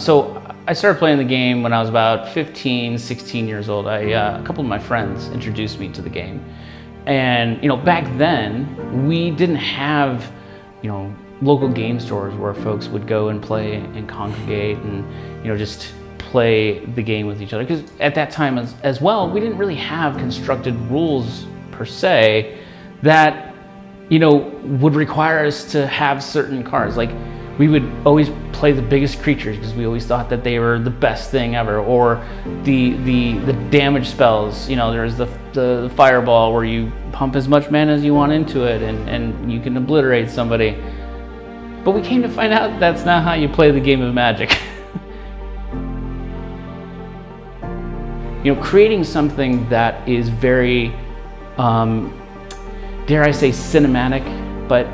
So I started playing the game when I was about 15, 16 years old. A couple of my friends introduced me to the game. And back then, we didn't have local game stores where folks would go and play and congregate and just play the game with each other. Because at that time as well, we didn't really have constructed rules per se that would require us to have certain cards. Like, we would always play the biggest creatures because we always thought that they were the best thing ever, or the damage spells. There's the fireball where you pump as much mana as you want into it and you can obliterate somebody. But we came to find out that's not how you play the game of Magic. Creating something that is very, dare I say, cinematic, but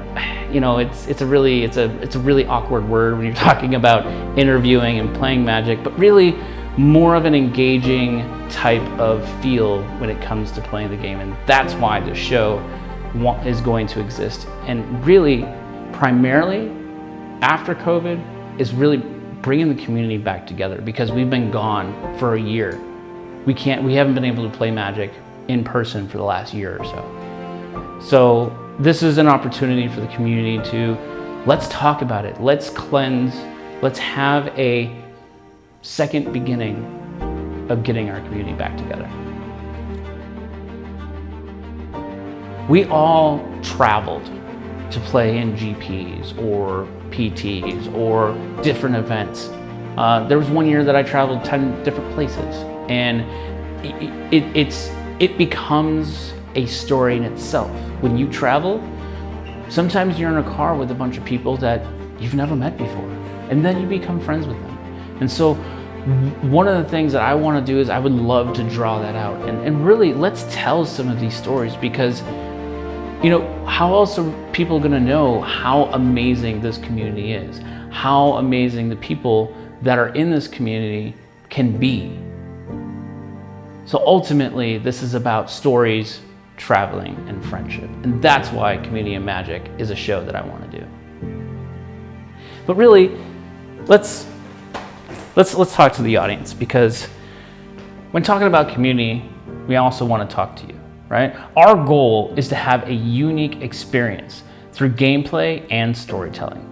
it's a really awkward word when you're talking about interviewing and playing Magic, but really more of an engaging type of feel when it comes to playing the game. And that's why the show is going to exist. And really, primarily after COVID, is really bringing the community back together, because we've been gone for a year. We haven't been able to play Magic in person for the last year or so. So this is an opportunity for the community to, let's talk about it, let's cleanse, let's have a second beginning of getting our community back together. We all traveled to play in GPs or PTs or different events. There was one year that I traveled 10 different places, and it becomes a story in itself. When you travel, sometimes you're in a car with a bunch of people that you've never met before, and then you become friends with them. And so one of the things that I want to do is I would love to draw that out and really let's tell some of these stories, because how else are people going to know how amazing this community is, how amazing the people that are in this community can be. So ultimately, this is about stories, traveling, and friendship. And that's why Community and Magic is a show that I want to do. But really, let's talk to the audience, because when talking about community, we also want to talk to you, right? Our goal is to have a unique experience through gameplay and storytelling,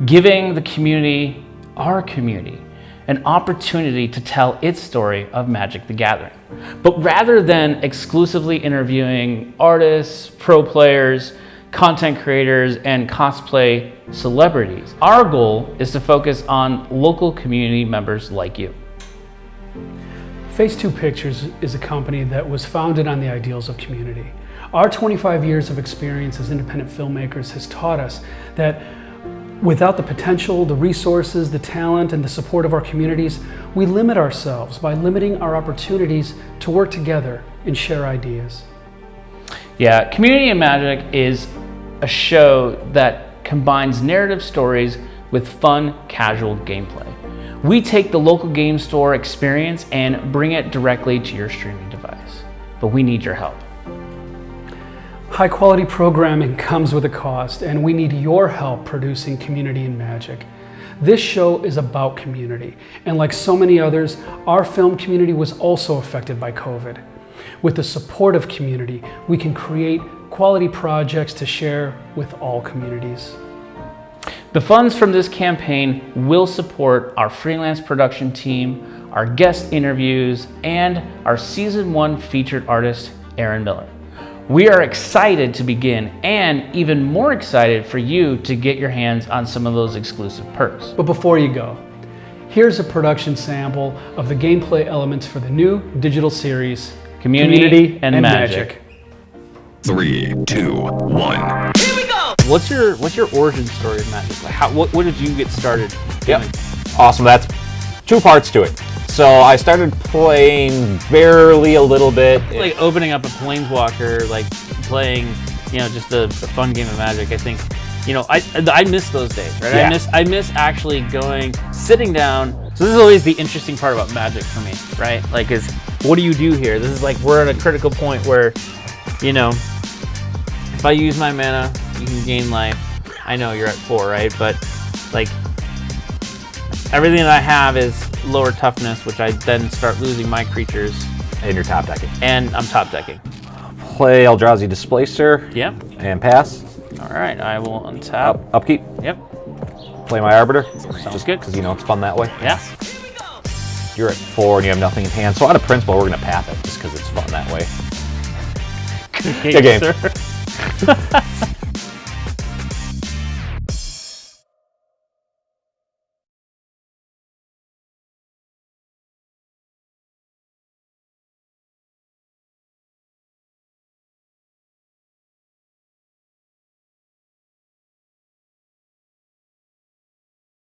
giving the community, our community, an opportunity to tell its story of Magic the Gathering. But rather than exclusively interviewing artists, pro players, content creators, and cosplay celebrities, our goal is to focus on local community members like you. Phase 2 Pictures is a company that was founded on the ideals of community. Our 25 years of experience as independent filmmakers has taught us that without the potential, the resources, the talent, and the support of our communities, we limit ourselves by limiting our opportunities to work together and share ideas. Yeah, Community and Magic is a show that combines narrative stories with fun, casual gameplay. We take the local game store experience and bring it directly to your streaming device, but we need your help. High quality programming comes with a cost, and we need your help producing Community and Magic. This show is about community, and like so many others, our film community was also affected by COVID. With the support of community, we can create quality projects to share with all communities. The funds from this campaign will support our freelance production team, our guest interviews, and our Season 1 featured artist, Aaron Miller. We are excited to begin, and even more excited for you to get your hands on some of those exclusive perks. But before you go, here's a production sample of the gameplay elements for the new digital series, Community and Magic. 3, 2, 1. Here we go! What's your origin story of Magic? Like, what did you get started doing? Yep. Awesome. That's 2 parts to it. So I started playing barely a little bit. Like opening up a Planeswalker, like playing, just a fun game of Magic. I think, I miss those days, right? Yeah. I miss actually sitting down. So this is always the interesting part about Magic for me, right? Like, is what do you do here? This is like, we're at a critical point where, if I use my mana, you can gain life. I know you're at 4, right? But like, Everything that I have is lower toughness, which I then start losing my creatures. And you're top decking. And I'm top decking. Play Eldrazi Displacer. Yep. And pass. All right, I will untap. Upkeep. Yep. Play my Arbiter. Sounds good. Because it's fun that way. Yeah. You're at 4 and you have nothing in hand. So out of principle, we're going to path it just because it's fun that way. Good game, sir.